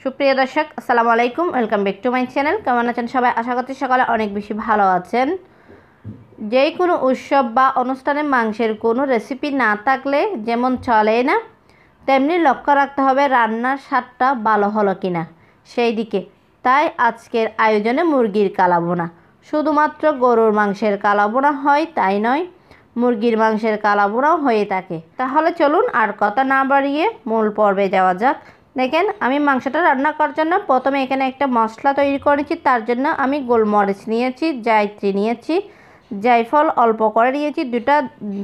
সুপ্রিয় দর্শক আসসালামু আলাইকুম, welcome back to my channel. কেমন আছেন সবাই? আশা করছি সকালে অনেক বেশি ভালো আছেন। যে কোনো উৎসব বা অনুষ্ঠানে মাংসের কোনো রেসিপি না থাকলে যেমন চলে না, তেমনি লক্ষ্য রাখতে হবে রান্নার স্বাদটা ভালো হলো কিনা সেই দিকে। তাই আজকের আয়োজনে মুরগির কালাভুনা। শুধুমাত্র গরুর মাংসের কালাভুনা হয় তাই নয়, মুরগির মাংসের কালাভুনাও হয়ে থাকে। তাহলে চলুন আর কথা না বাড়িয়ে মূল পর্বে যাওয়া যাক। দেখেন, আমি মাংসটা রান্না করার জন্য প্রথমে এখানে একটা মশলা তৈরি করে নিচ্ছি। তার জন্য আমি গোলমরিচ নিয়েছি, জায়ত্রী নিয়েছি, জায়ফল অল্প করে নিয়েছি, 2টা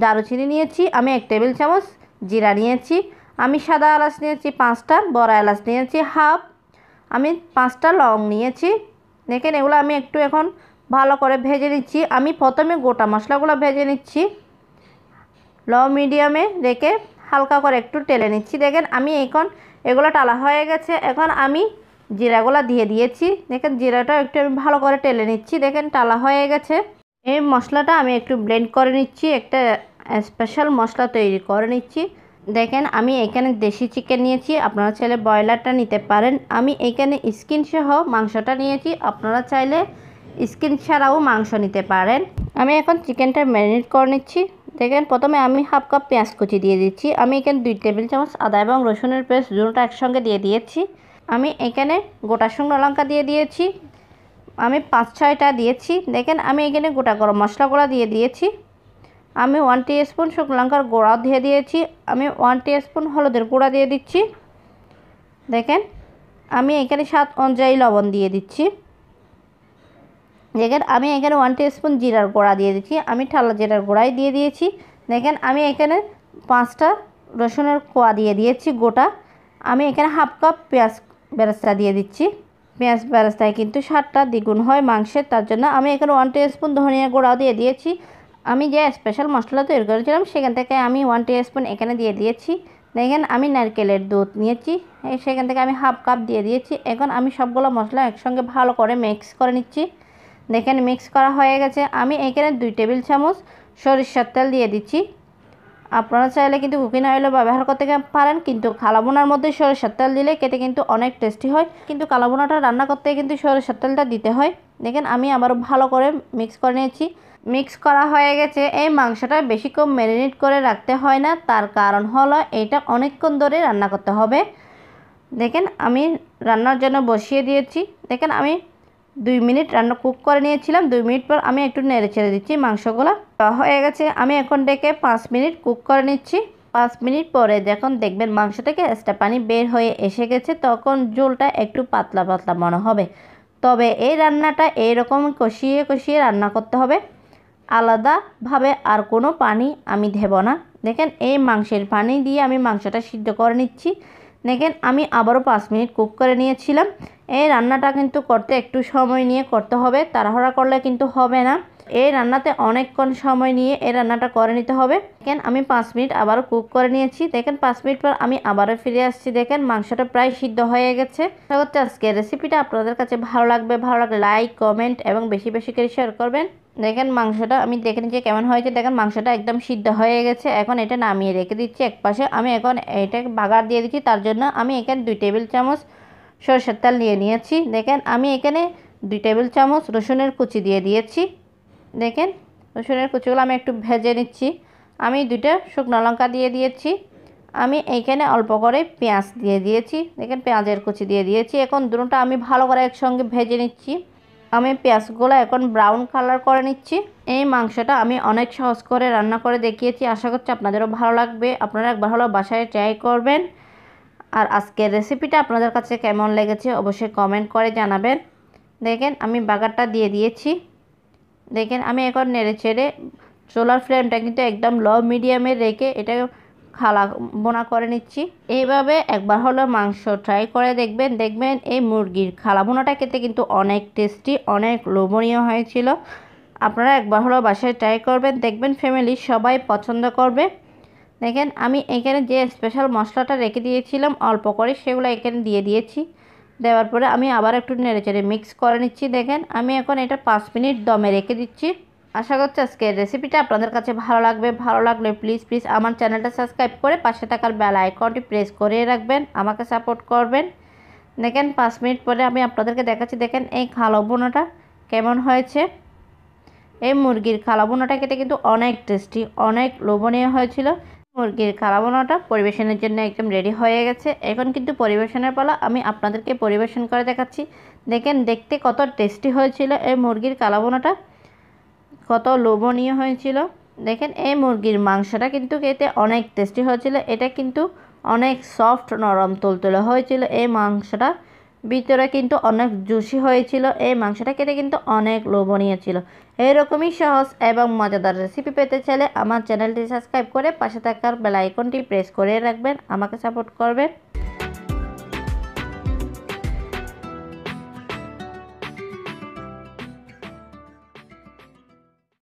দারুচিনি নিয়েছি, আমি 1 টেবিল চামচ জিরা নিয়েছি, আমি সাদা এলাচ নিয়েছি 5টা, বড় এলাচ নিয়েছি হাফ, আমি 5টা লং নিয়েছি। দেখেন, এগুলো আমি একটু এখন ভালো করে ভেজে নিচ্ছি। আমি প্রথমে গোটা মশলাগুলো ভেজে নিচ্ছি, লো মিডিয়ামে রেখে হালকা করে একটু টেলে নিচ্ছি। দেখেন, আমি এখন এগুলো টালা হয়ে গেছে। এখন আমি জিরাগুলো দিয়ে দিয়েছি। দেখেন, জিরাটা একটু আমি ভালো করে টেলে নিচ্ছি। দেখেন, টালা হয়ে গেছে। এই মশলাটা আমি একটু ব্লেন্ড করে নিচ্ছি, একটা স্পেশাল মশলা তৈরি করে নিচ্ছি। দেখেন, আমি এখানে দেশি চিকেন নিয়েছি, আপনারা চাইলে ব্রয়লারটা নিতে পারেন। আমি এখানে স্কিন সহ মাংসটা নিয়েছি, আপনারা চাইলে স্কিন ছাড়াও মাংস নিতে পারেন। আমি এখন চিকেনটা ম্যারিনেট করে নিচ্ছি। দেখেন, প্রথমে আমি হাফ কাপ পেঁয়াজ কুচি দিয়ে দিচ্ছি। আমি এখানে 2 টেবিল চামচ আদা এবং রসুনের পেস্ট দুটোটা একসঙ্গে দিয়ে দিয়েছি। আমি এখানে গোটা শুকনো লঙ্কা দিয়ে দিয়েছি, আমি 5-6টা দিয়েছি। দেখেন, আমি এখানে গোটা গরম মশলাগুলো দিয়ে দিয়েছি। আমি 1 টিস্পুন শুকনো লঙ্কার গুঁড়াও দিয়ে দিয়েছি। আমি 1 টিস্পুন হলুদের গুঁড়া দিয়ে দিচ্ছি। দেখেন, আমি এখানে স্বাদ অনুযায়ী লবণ দিয়ে দিচ্ছি। দেখেন, আমি এখানে 1 টিস্পুন জিরার গুঁড়া দিয়ে দিচ্ছি, আমি ঠান্ডা জিরার গুঁড়াই দিয়ে দিয়েছি। দেখেন, আমি এখানে 5টা রসুনের কোয়া দিয়ে দিয়েছি গোটা। আমি এখানে হাফ কাপ পেঁয়াজ বেরেস্তা দিয়ে দিচ্ছি। পেঁয়াজ বেরেস্তায় কিন্তু স্বাদটা দ্বিগুণ হয় মাংসের, তার জন্য আমি এখানে 1 টিস্পুন ধনিয়া গুঁড়াও দিয়ে দিয়েছি। আমি যে স্পেশাল মশলা তৈরি করেছিলাম সেখান থেকে আমি 1 টিস্পুন এখানে দিয়ে দিয়েছি। দেখেন, আমি নারকেলের দুধ নিয়েছি, সেখান থেকে আমি হাফ কাপ দিয়ে দিয়েছি। এখন আমি সবগুলো মশলা একসঙ্গে ভালো করে মিক্স করে নিচ্ছি। দেখেন, মিক্স করা হয়ে গেছে। আমি এখানে 2 টেবিল চামচ সরিষার তেল দিয়ে দিচ্ছি। আপনারা চাইলে কিন্তু কুকিং অয়েলও ব্যবহার করতে পারেন, কিন্তু কালাভুনার মধ্যে সরিষার তেল দিলে খেতে কিন্তু অনেক টেস্টি হয়। কিন্তু কালাভুনাটা রান্না করতে কিন্তু সরিষার তেলটা দিতে হয়। দেখেন, আমি আবারও ভালো করে মিক্স করে নিয়েছি। মিক্স করা হয়ে গেছে। এই মাংসটা বেশিক্ষণ ম্যারিনেট করে রাখতে হয় না, তার কারণ হলো এটা অনেকক্ষণ ধরে রান্না করতে হবে। দেখেন, আমি রান্নার জন্য বসিয়ে দিয়েছি। দেখেন, আমি 2 মিনিট রান্না কুক করে নিয়েছিলাম। 2 মিনিট পর আমি একটু নেড়ে ছেড়ে দিচ্ছি। মাংসগুলো হয়ে গেছে। আমি এখন ডেকে 5 মিনিট কুক করে নিচ্ছি। 5 মিনিট পরে যখন দেখবেন মাংস থেকে এক্সট্রা পানি বের হয়ে এসে গেছে, তখন ঝোলটা একটু পাতলা পাতলা মনে হবে। তবে এই রান্নাটা এইরকম কষিয়ে কষিয়ে রান্না করতে হবে, আলাদাভাবে আর কোনো পানি আমি দেব না। দেখেন, এই মাংসের পানি দিয়ে আমি মাংসটা সিদ্ধ করে নিচ্ছি। দেখেন, আমি আবারও 5 মিনিট কুক করে নিয়েছিলাম। এই রান্নাটা কিন্তু করতে একটু সময় নিয়ে করতে হবে, তাড়াহুড়া করলে কিন্তু হবে না। এই রান্নাতে অনেকক্ষণ সময় নিয়ে এই রান্নাটা করে নিতে হবে। দেখেন, আমি 5 মিনিট আবারও কুক করে নিয়েছি। দেখেন, 5 মিনিট পর আমি আবারও ফিরে আসছি। দেখেন, মাংসটা প্রায় সিদ্ধ হয়ে গেছে। আজকের রেসিপিটা আপনাদের কাছে ভালো লাগবে, ভালো লাগলে লাইক, কমেন্ট এবং বেশি বেশি করে শেয়ার করবেন। দেখেন, মাংসটা আমি দেখে নিচ্ছি কেমন হয়েছে। দেখেন, মাংসটা একদম সিদ্ধ হয়ে গেছে। এখন এটা নামিয়ে রেখে দিচ্ছি একপাশে। আমি এখন এটা বাগার দিয়ে দিচ্ছি। তার জন্য আমি এখানে 2 টেবিল চামচ সরষের তেল নিয়ে নিয়েছি। দেখেন, আমি এখানে 2 টেবিল চামচ রসুনের কুচি দিয়ে দিয়েছি। দেখেন, রসুনের কুচিগুলো আমি একটু ভেজে নিচ্ছি। আমি 2টা শুকনো লঙ্কা দিয়ে দিয়েছি। আমি এইখানে অল্প করে পেঁয়াজ দিয়ে দিয়েছি। দেখেন, পেঁয়াজের কুচি দিয়ে দিয়েছি। এখন দুটোটা আমি ভালো করে একসঙ্গে ভেজে নিচ্ছি। আমি পেঁয়াজগুলো এখন ব্রাউন কালার করে নিচ্ছি। এই মাংসটা আমি অনেক সহজ করে রান্না করে দেখিয়েছি, আশা করছি আপনাদেরও ভালো লাগবে। আপনারা একবার হলো বাসায় ট্রাই করবেন। আর আজকের রেসিপিটা আপনাদের কাছে কেমন লেগেছে অবশ্যই কমেন্ট করে জানাবেন। দেখেন, আমি বাগারটা দিয়ে দিয়েছি। দেখেন, আমি এখন নেড়ে ছেড়ে চুলার ফ্লেমটা কিন্তু একদম লো মিডিয়ামে রেখে এটা খালা বোনা করে নিচ্ছি। এইভাবে একবার হলো মাংস ট্রাই করে দেখবেন। দেখবেন এই মুরগির খালা বোনাটা খেতে কিন্তু অনেক টেস্টি, অনেক লোভনীয় হয়েছিল। আপনারা একবার হলো বাসায় ট্রাই করবেন, দেখবেন ফ্যামিলির সবাই পছন্দ করবে। দেখেন, আমি এখানে যে স্পেশাল মশলাটা রেখে দিয়েছিলাম অল্প করে, সেগুলো এখানে দিয়ে দিয়েছি। দেওয়ার পরে আমি আবার একটু নেড়েচেড়ে মিক্স করে নিচ্ছি। দেখেন, আমি এখন এটা 5 মিনিট দমে রেখে দিচ্ছি। আশা করছি আজকের রেসিপিটা আপনাদের কাছে ভালো লাগবে। ভালো লাগলে প্লিজ আমার চ্যানেলটা সাবস্ক্রাইব করে পাশে থাকার বেল আইকনটি প্রেস করে রাখবেন, আমাকে সাপোর্ট করবেন। দেখেন 5 মিনিট পরে আমি আপনাদেরকে দেখাচ্ছি। দেখেন এই কালো ভুনাটা কেমন হয়েছে। এই মুরগির কালো ভুনাটা খেতে কিন্তু অনেক টেস্টি, অনেক লোভনীয় হয়েছিল। মুরগির কালো ভুনাটা পরিবেশনের জন্য একদম রেডি হয়ে গেছে। এখন কিন্তু পরিবেশনের পালা। আমি আপনাদেরকে পরিবেশন করে দেখাচ্ছি। দেখেন দেখতে কত টেস্টি হয়েছিল এই মুরগির কালো ভুনাটা, কত লোভনীয় হয়েছিল। দেখেন এই মুরগির মাংসটা কিন্তু খেতে অনেক টেস্টি হয়েছিল। এটা কিন্তু অনেক সফট, নরম তুলতুলে হয়েছিল। এই মাংসটা ভিতরে কিন্তু অনেক জুসি হয়েছিল। এই মাংসটা খেতে কিন্তু অনেক লোভনীয় ছিল। এরকমই সহজ এবং মজাদার রেসিপি পেতে চাইলে আমার চ্যানেলটি সাবস্ক্রাইব করে পাশে থাকার বেল আইকনটি প্রেস করে রাখবেন, আমাকে সাপোর্ট করবেন।